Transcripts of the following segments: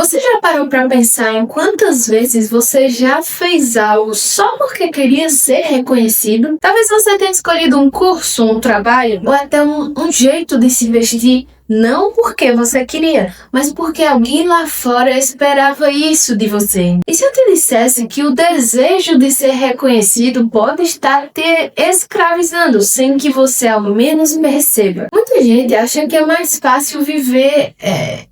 Você já parou para pensar em quantas vezes você já fez algo só porque queria ser reconhecido? Talvez você tenha escolhido um curso, um trabalho ou até um jeito de se vestir, não porque você queria, mas porque alguém lá fora esperava isso de você. E se eu te dissesse que o desejo de ser reconhecido pode estar te escravizando sem que você ao menos perceba? Muita gente acha que é mais fácil viver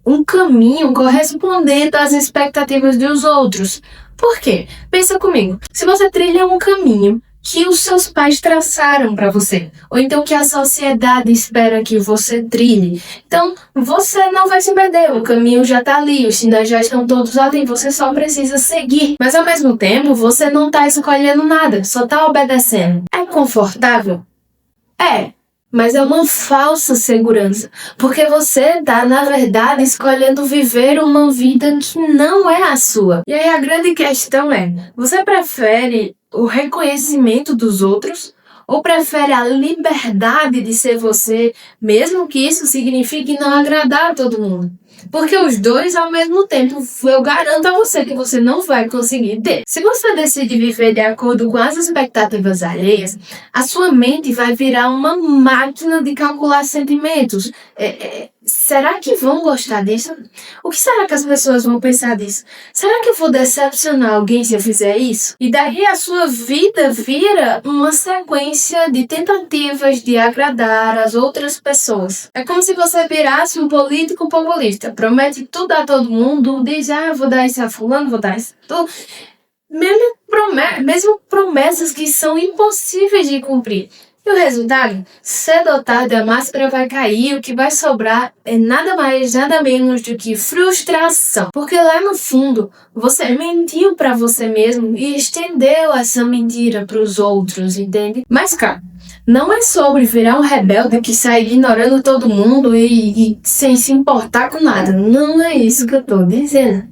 um caminho correspondendo às expectativas dos outros. Por quê? Pensa comigo. Se você trilha um caminho que os seus pais traçaram para você, ou então que a sociedade espera que você trilhe, então você não vai se perder, o caminho já tá ali, os sinais já estão todos ali, você só precisa seguir. Mas ao mesmo tempo, você não tá escolhendo nada, só tá obedecendo. É confortável? É. Mas é uma falsa segurança, porque você tá, na verdade, escolhendo viver uma vida que não é a sua. E aí a grande questão é, você prefere o reconhecimento dos outros ou prefere a liberdade de ser você, mesmo que isso signifique não agradar a todo mundo? Porque os dois ao mesmo tempo, eu garanto a você que você não vai conseguir ter. Se você decide viver de acordo com as expectativas alheias, a sua mente vai virar uma máquina de calcular sentimentos. Será que vão gostar disso? O que será que as pessoas vão pensar disso? Será que eu vou decepcionar alguém se eu fizer isso? E daí a sua vida vira uma sequência de tentativas de agradar as outras pessoas. É como se você virasse um político populista. Promete tudo a todo mundo, diz, vou dar isso a fulano, vou dar isso a tudo. Mesmo promessas que são impossíveis de cumprir. E o resultado? Cedo ou tarde a máscara vai cair, o que vai sobrar é nada mais, nada menos do que frustração. Porque lá no fundo, você mentiu pra você mesmo e estendeu essa mentira pros outros, entende? Mas, cara, não é sobre virar um rebelde que sai ignorando todo mundo e sem se importar com nada. Não é isso que eu tô dizendo.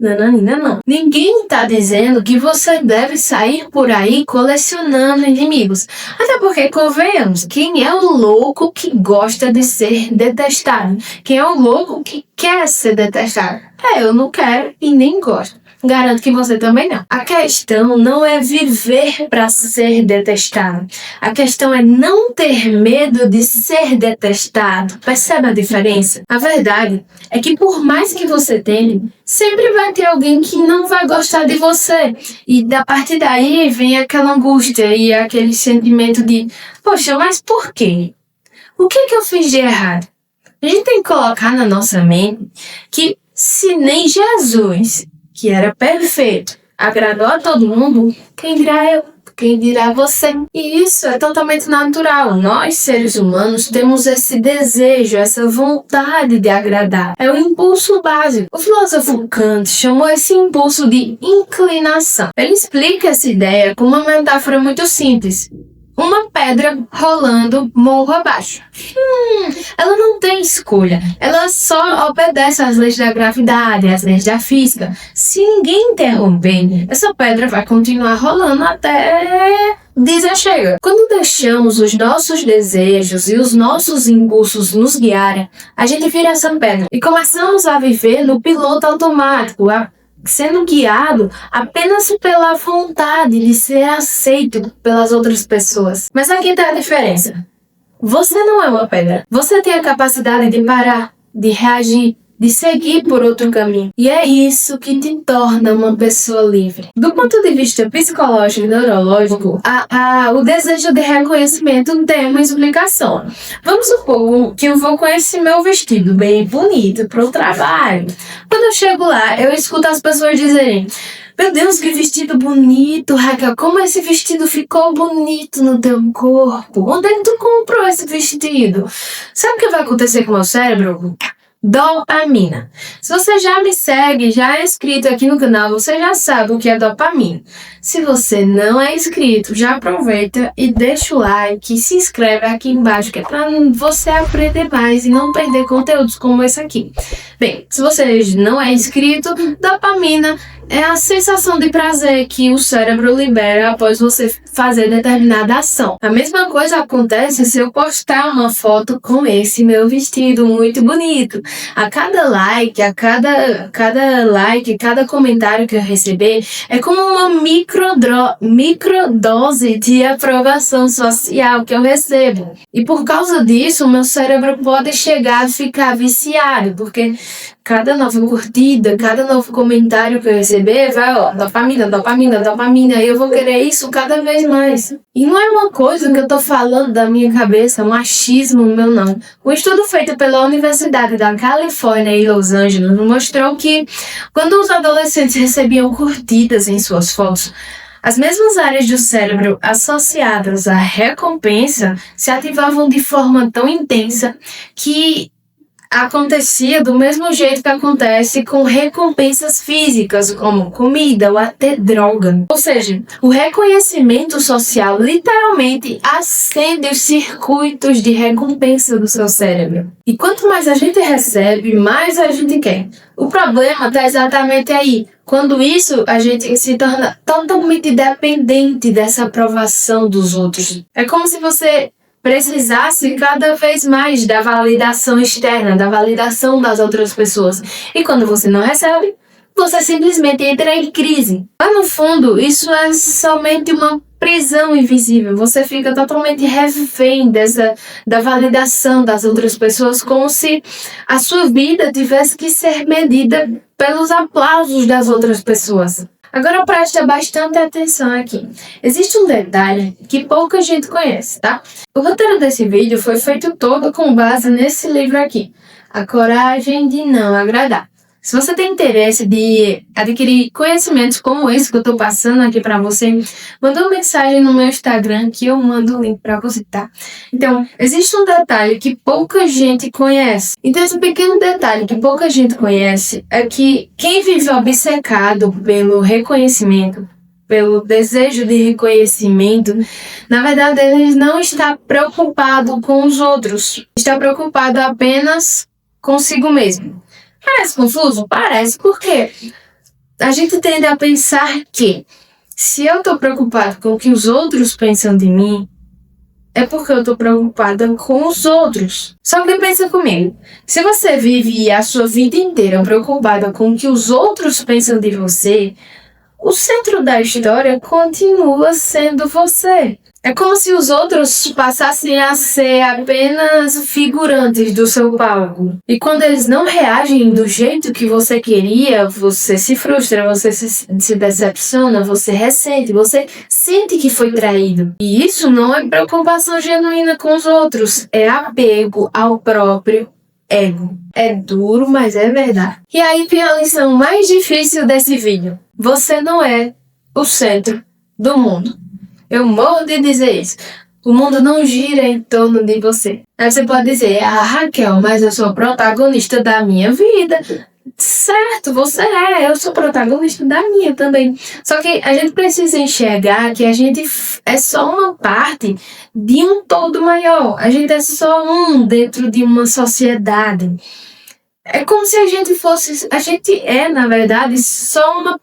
Não. Ninguém tá dizendo que você deve sair por aí colecionando inimigos. Até porque, convenhamos, quem é o louco que gosta de ser detestado? Quem é o louco que quer ser detestado? Eu não quero e nem gosto. Garanto que você também não. A questão não é viver para ser detestado. A questão é não ter medo de ser detestado. Percebe a diferença? A verdade é que por mais que você tenha, sempre vai ter alguém que não vai gostar de você. E a partir daí vem aquela angústia e aquele sentimento de, poxa, mas por quê? O que eu fiz de errado? A gente tem que colocar na nossa mente que se nem Jesus, que era perfeito, agradou a todo mundo, quem dirá eu? Quem dirá você? E isso é totalmente natural. Nós, seres humanos, temos esse desejo, essa vontade de agradar. É o impulso básico. O filósofo Kant chamou esse impulso de inclinação. Ele explica essa ideia com uma metáfora muito simples. Uma pedra rolando morro abaixo. Ela não tem escolha. Ela só obedece às leis da gravidade, às leis da física. Se ninguém interromper, essa pedra vai continuar rolando até dizer chega. Quando deixamos os nossos desejos e os nossos impulsos nos guiarem, a gente vira essa pedra e começamos a viver no piloto automático, sendo guiado apenas pela vontade de ser aceito pelas outras pessoas. Mas aqui está a diferença. Você não é uma pedra. Você tem a capacidade de parar, de reagir, de seguir por outro caminho. E é isso que te torna uma pessoa livre. Do ponto de vista psicológico e neurológico, o desejo de reconhecimento tem uma explicação. Vamos supor que eu vou com esse meu vestido bem bonito para o trabalho. Quando eu chego lá, eu escuto as pessoas dizerem: meu Deus, que vestido bonito, Raquel. Como esse vestido ficou bonito no teu corpo. Onde é que tu comprou esse vestido? Sabe o que vai acontecer com o meu cérebro? Dopamina. Se você já me segue, já é inscrito aqui no canal, você já sabe o que é dopamina. Se você não é inscrito, já aproveita e deixa o like e se inscreve aqui embaixo, que é para você aprender mais e não perder conteúdos como esse aqui. Bem, se você não é inscrito, dopamina é a sensação de prazer que o cérebro libera após você fazer determinada ação. A mesma coisa acontece se eu postar uma foto com esse meu vestido muito bonito. A cada like, cada comentário que eu receber, é como uma microdose de aprovação social que eu recebo. E por causa disso, o meu cérebro pode chegar a ficar viciado, porque cada nova curtida, cada novo comentário que eu receber, vai, dopamina, e eu vou querer isso cada vez mais. E não é uma coisa que eu tô falando da minha cabeça, um achismo meu, não. Um estudo feito pela Universidade da Califórnia em Los Angeles mostrou que quando os adolescentes recebiam curtidas em suas fotos, as mesmas áreas do cérebro associadas à recompensa se ativavam de forma tão intensa que acontecia do mesmo jeito que acontece com recompensas físicas, como comida ou até droga. Ou seja, o reconhecimento social literalmente acende os circuitos de recompensa do seu cérebro. E quanto mais a gente recebe, mais a gente quer. O problema está exatamente aí. Quando isso, a gente se torna totalmente dependente dessa aprovação dos outros. É como se você precisasse cada vez mais da validação externa, da validação das outras pessoas. E quando você não recebe, você simplesmente entra em crise. Lá no fundo, isso é somente uma prisão invisível. Você fica totalmente refém da validação das outras pessoas, como se a sua vida tivesse que ser medida pelos aplausos das outras pessoas. Agora presta bastante atenção aqui. Existe um detalhe que pouca gente conhece, tá? O roteiro desse vídeo foi feito todo com base nesse livro aqui, A Coragem de Não Agradar. Se você tem interesse de adquirir conhecimentos como esse que eu tô passando aqui pra você, manda uma mensagem no meu Instagram que eu mando o link pra você, tá? Então, existe um detalhe que pouca gente conhece. Então, esse pequeno detalhe que pouca gente conhece é que quem vive obcecado pelo reconhecimento, pelo desejo de reconhecimento, na verdade, ele não está preocupado com os outros. Está preocupado apenas consigo mesmo. Parece confuso? Parece, porque a gente tende a pensar que se eu estou preocupado com o que os outros pensam de mim, é porque eu estou preocupada com os outros. Só que pensa comigo, se você vive a sua vida inteira preocupada com o que os outros pensam de você, o centro da história continua sendo você. É como se os outros passassem a ser apenas figurantes do seu palco. E quando eles não reagem do jeito que você queria, você se frustra, você se decepciona, você ressente, você sente que foi traído. E isso não é preocupação genuína com os outros, é apego ao próprio ego. É duro, mas é verdade. E aí vem a lição mais difícil desse vídeo. Você não é o centro do mundo. Eu morro de dizer isso. O mundo não gira em torno de você. Aí você pode dizer, Raquel, mas eu sou protagonista da minha vida. Certo, você é. Eu sou protagonista da minha também. Só que a gente precisa enxergar que a gente é só uma parte de um todo maior. A gente é só um dentro de uma sociedade. É como se a gente é, na verdade, só uma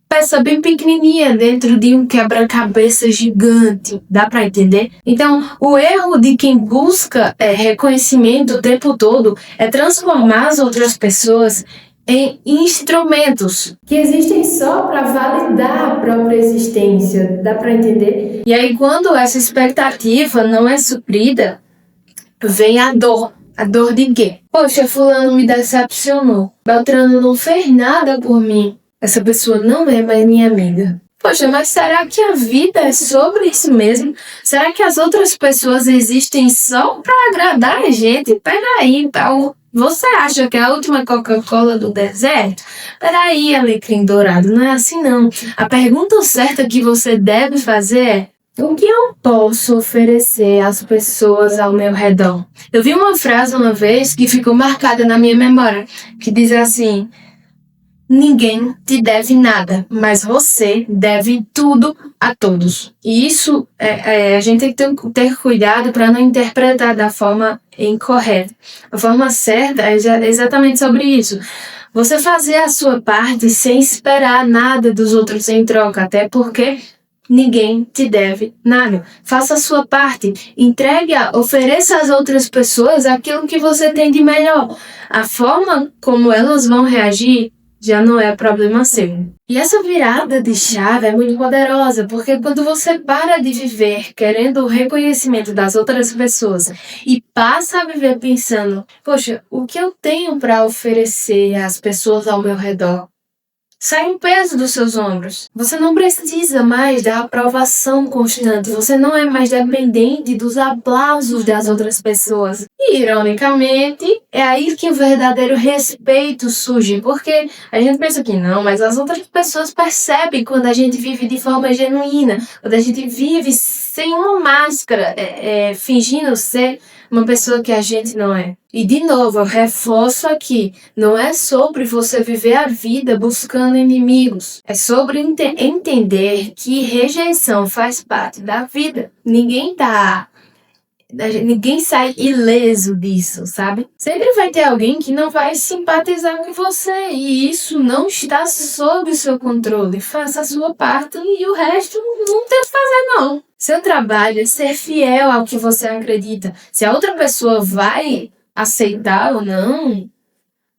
peça bem pequenininha dentro de um quebra-cabeça gigante. Dá pra entender? Então, o erro de quem busca reconhecimento o tempo todo é transformar as outras pessoas em instrumentos que existem só para validar a própria existência. Dá pra entender? E aí, quando essa expectativa não é suprida, vem a dor. A dor de quê? Poxa, fulano me decepcionou. Beltrano não fez nada por mim. Essa pessoa não é mais minha amiga. Poxa, mas será que a vida é sobre isso mesmo? Será que as outras pessoas existem só para agradar a gente? Peraí, você acha que é a última Coca-Cola do deserto? Peraí, alecrim dourado, não é assim não. A pergunta certa que você deve fazer é: o que eu posso oferecer às pessoas ao meu redor? Eu vi uma frase uma vez que ficou marcada na minha memória, que diz assim: Ninguém te deve nada, mas você deve tudo a todos. E isso a gente tem que ter cuidado para não interpretar da forma incorreta. A forma certa é exatamente sobre isso. Você fazer a sua parte sem esperar nada dos outros em troca, até porque ninguém te deve nada. Faça a sua parte, ofereça às outras pessoas aquilo que você tem de melhor. A forma como elas vão reagir já não é problema seu. E essa virada de chave é muito poderosa, porque quando você para de viver querendo o reconhecimento das outras pessoas e passa a viver pensando, poxa, o que eu tenho para oferecer às pessoas ao meu redor? Sai um peso dos seus ombros. Você não precisa mais da aprovação constante. Você não é mais dependente dos aplausos das outras pessoas. E, ironicamente, é aí que o verdadeiro respeito surge. Porque a gente pensa que não, mas as outras pessoas percebem quando a gente vive de forma genuína. Quando a gente vive sem uma máscara, fingindo ser uma pessoa que a gente não é. E de novo, eu reforço aqui, não é sobre você viver a vida buscando inimigos. É sobre entender que rejeição faz parte da vida. Ninguém sai ileso disso, sabe? Sempre vai ter alguém que não vai simpatizar com você e isso não está sob o seu controle. Faça a sua parte e o resto não tem o que fazer, não. Seu trabalho é ser fiel ao que você acredita. Se a outra pessoa vai aceitar ou não,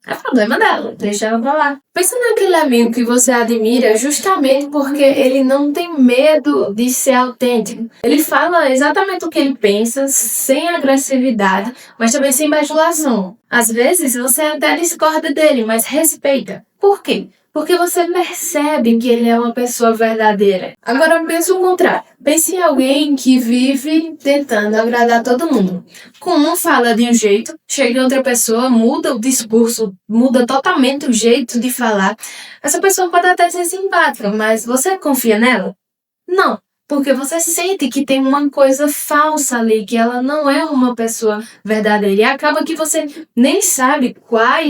é problema dela, deixa ela pra lá. Pensa naquele amigo que você admira justamente porque ele não tem medo de ser autêntico. Ele fala exatamente o que ele pensa, sem agressividade, mas também sem bajulação. Às vezes você até discorda dele, mas respeita. Por quê? Porque você percebe que ele é uma pessoa verdadeira. Agora pense o contrário. Pense em alguém que vive tentando agradar todo mundo. Com um fala de um jeito, chega outra pessoa, muda o discurso, muda totalmente o jeito de falar. Essa pessoa pode até ser simpática, mas você confia nela? Não. Porque você sente que tem uma coisa falsa ali, que ela não é uma pessoa verdadeira. E acaba que você nem sabe qual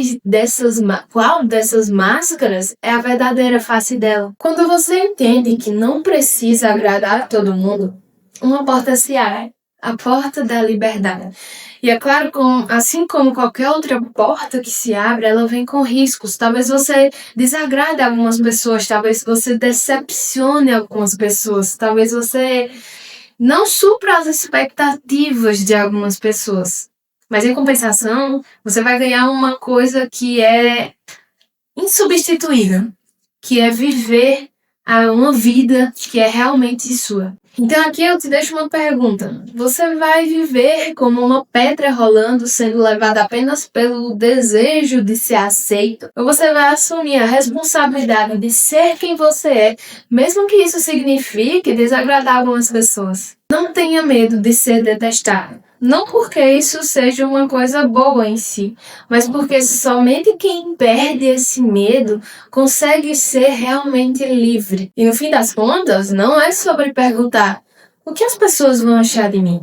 dessas máscaras é a verdadeira face dela. Quando você entende que não precisa agradar a todo mundo, uma porta se abre. A porta da liberdade. E é claro, assim como qualquer outra porta que se abre, ela vem com riscos. Talvez você desagrade algumas pessoas, talvez você decepcione algumas pessoas, talvez você não supra as expectativas de algumas pessoas. Mas em compensação, você vai ganhar uma coisa que é insubstituível, que é viver uma vida que é realmente sua. Então aqui eu te deixo uma pergunta. Você vai viver como uma pedra rolando, sendo levada apenas pelo desejo de ser aceito? Ou você vai assumir a responsabilidade de ser quem você é, mesmo que isso signifique desagradar algumas pessoas? Não tenha medo de ser detestado. Não porque isso seja uma coisa boa em si, mas porque somente quem perde esse medo consegue ser realmente livre. E no fim das contas, não é sobre perguntar o que as pessoas vão achar de mim,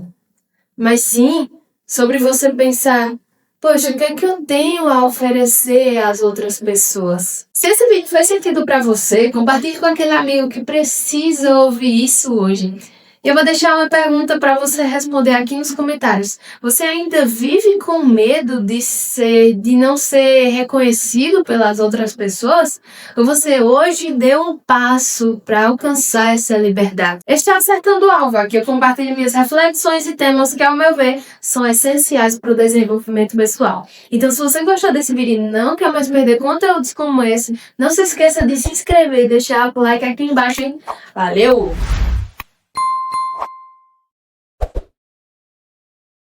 mas sim sobre você pensar, poxa, o que é que eu tenho a oferecer às outras pessoas? Se esse vídeo fez sentido para você, compartilhe com aquele amigo que precisa ouvir isso hoje. Eu vou deixar uma pergunta para você responder aqui nos comentários. Você ainda vive com medo de não ser reconhecido pelas outras pessoas? Ou você hoje deu um passo para alcançar essa liberdade? Está acertando o alvo. Aqui eu compartilho minhas reflexões e temas que, ao meu ver, são essenciais para o desenvolvimento pessoal. Então, se você gostou desse vídeo e não quer mais perder conteúdos como esse, não se esqueça de se inscrever e deixar o like aqui embaixo, hein? Valeu!